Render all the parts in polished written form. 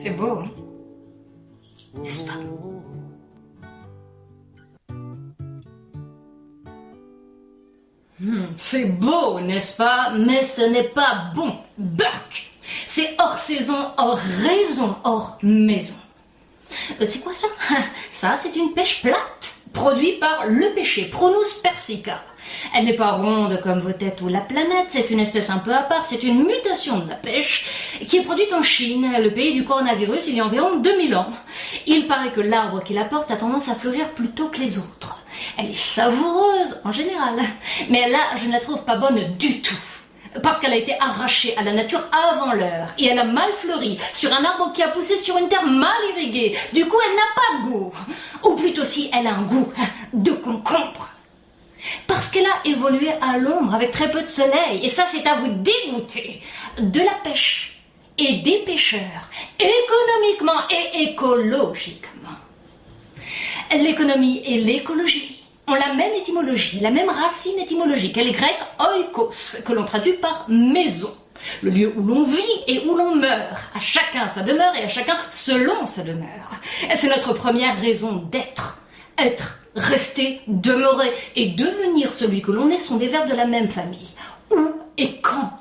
C'est beau, hein? N'est-ce pas? C'est beau, n'est-ce pas? Mais ce n'est pas bon. Burk! C'est hors saison, hors raison, hors maison. C'est quoi ça? Ça, c'est une pêche plate, produite par le pêcher, Prunus persica. Elle n'est pas ronde comme vos têtes ou la planète, c'est une espèce un peu à part, c'est une mutation de la pêche qui est produite en Chine, le pays du coronavirus, il y a environ 2000 ans. Il paraît que l'arbre qui la porte a tendance à fleurir plus tôt que les autres. Elle est savoureuse en général, mais là, je ne la trouve pas bonne du tout. Parce qu'elle a été arrachée à la nature avant l'heure et elle a mal fleuri sur un arbre qui a poussé sur une terre mal irriguée. Du coup, elle n'a pas de goût. Ou plutôt si elle a un goût de concombre. Parce qu'elle a évolué à l'ombre avec très peu de soleil. Et ça, c'est à vous dégoûter de la pêche et des pêcheurs, économiquement et écologiquement. L'économie et l'écologie ont la même étymologie, la même racine étymologique. Elle est grecque oikos, que l'on traduit par maison. Le lieu où l'on vit et où l'on meurt. À chacun sa demeure et à chacun selon sa demeure. C'est notre première raison d'être. Être, rester, demeurer et devenir celui que l'on est sont des verbes de la même famille. Où et quand?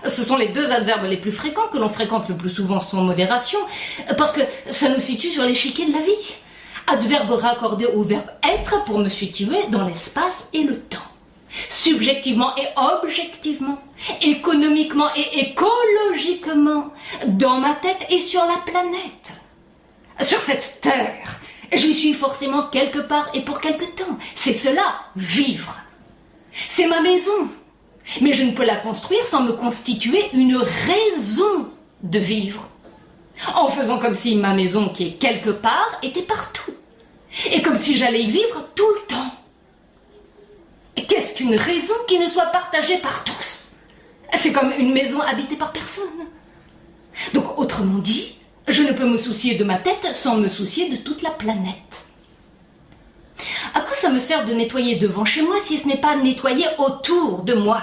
Ce sont les deux adverbes les plus fréquents que l'on fréquente le plus souvent sans modération, parce que ça nous situe sur l'échiquier de la vie. Adverbe raccordé au verbe être pour me situer dans l'espace et le temps. Subjectivement et objectivement, économiquement et écologiquement, dans ma tête et sur la planète. Sur cette terre, j'y suis forcément quelque part et pour quelque temps. C'est cela, vivre. C'est ma maison. Mais je ne peux la construire sans me constituer une raison de vivre. En faisant comme si ma maison qui est quelque part était partout. Et comme si j'allais y vivre tout le temps. Qu'est-ce qu'une raison qui ne soit partagée par tous? C'est comme une maison habitée par personne. Donc, autrement dit, je ne peux me soucier de ma tête sans me soucier de toute la planète. À quoi ça me sert de nettoyer devant chez moi si ce n'est pas nettoyer autour de moi?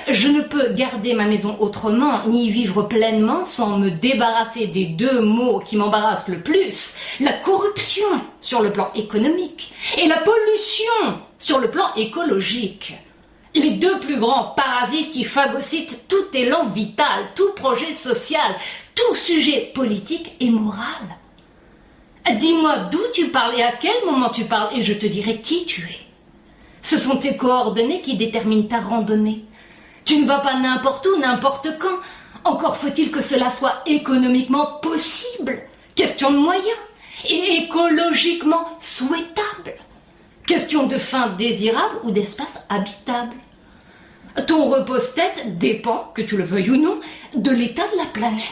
Je ne peux garder ma maison autrement, ni y vivre pleinement sans me débarrasser des deux mots qui m'embarrassent le plus, la corruption sur le plan économique et la pollution sur le plan écologique. Les deux plus grands parasites qui phagocytent tout élan vital, tout projet social, tout sujet politique et moral. Dis-moi d'où tu parles et à quel moment tu parles et je te dirai qui tu es. Ce sont tes coordonnées qui déterminent ta randonnée. Tu ne vas pas n'importe où, n'importe quand. Encore faut-il que cela soit économiquement possible. Question de moyens. Et écologiquement souhaitable. Question de fin désirable ou d'espace habitable. Ton repose-tête dépend, que tu le veuilles ou non, de l'état de la planète.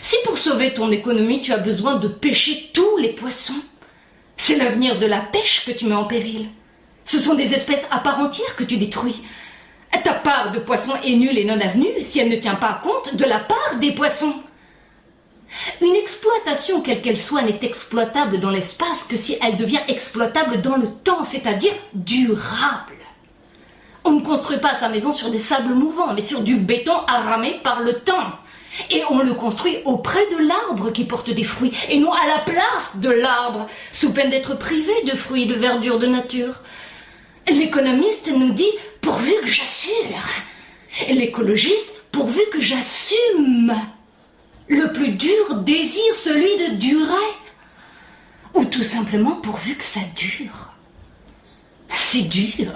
Si pour sauver ton économie, tu as besoin de pêcher tous les poissons, c'est l'avenir de la pêche que tu mets en péril. Ce sont des espèces à part entière que tu détruis. Ta part de poisson est nulle et non avenue si elle ne tient pas compte de la part des poissons. Une exploitation, quelle qu'elle soit, n'est exploitable dans l'espace que si elle devient exploitable dans le temps, c'est-à-dire durable. On ne construit pas sa maison sur des sables mouvants, mais sur du béton arramé par le temps. Et on le construit auprès de l'arbre qui porte des fruits, et non à la place de l'arbre, sous peine d'être privé de fruits et de verdure de nature. L'économiste nous dit « pourvu que j'assure ». L'écologiste « pourvu que j'assume ». Le plus dur désire celui de durer. Ou tout simplement pourvu que ça dure. C'est dur.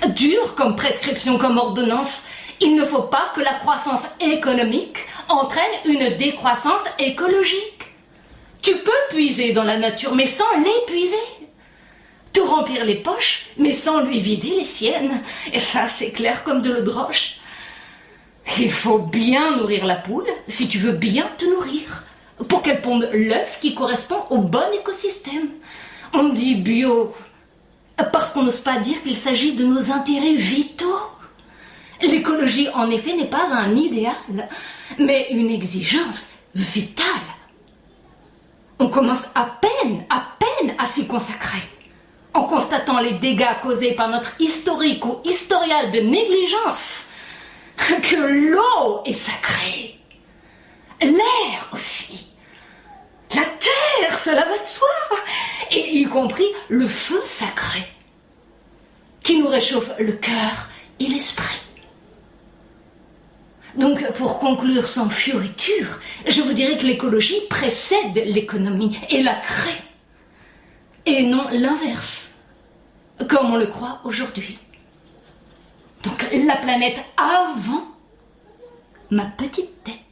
Dur comme prescription, comme ordonnance. Il ne faut pas que la croissance économique entraîne une décroissance écologique. Tu peux puiser dans la nature, mais sans l'épuiser. Te remplir les poches, mais sans lui vider les siennes. Et ça, c'est clair comme de l'eau de roche. Il faut bien nourrir la poule, si tu veux bien te nourrir, pour qu'elle ponde l'œuf qui correspond au bon écosystème. On dit bio, parce qu'on n'ose pas dire qu'il s'agit de nos intérêts vitaux. L'écologie, en effet, n'est pas un idéal, mais une exigence vitale. On commence à peine à s'y consacrer, en constatant les dégâts causés par notre historique ou historial de négligence, que l'eau est sacrée. l'air aussi, la terre, cela va de soi, et y compris le feu sacré, qui nous réchauffe le cœur et l'esprit. Donc, pour conclure sans fioriture, je vous dirais que l'écologie précède l'économie et la crée, et non l'inverse, comme on le croit aujourd'hui. Donc, la planète avant ma petite tête.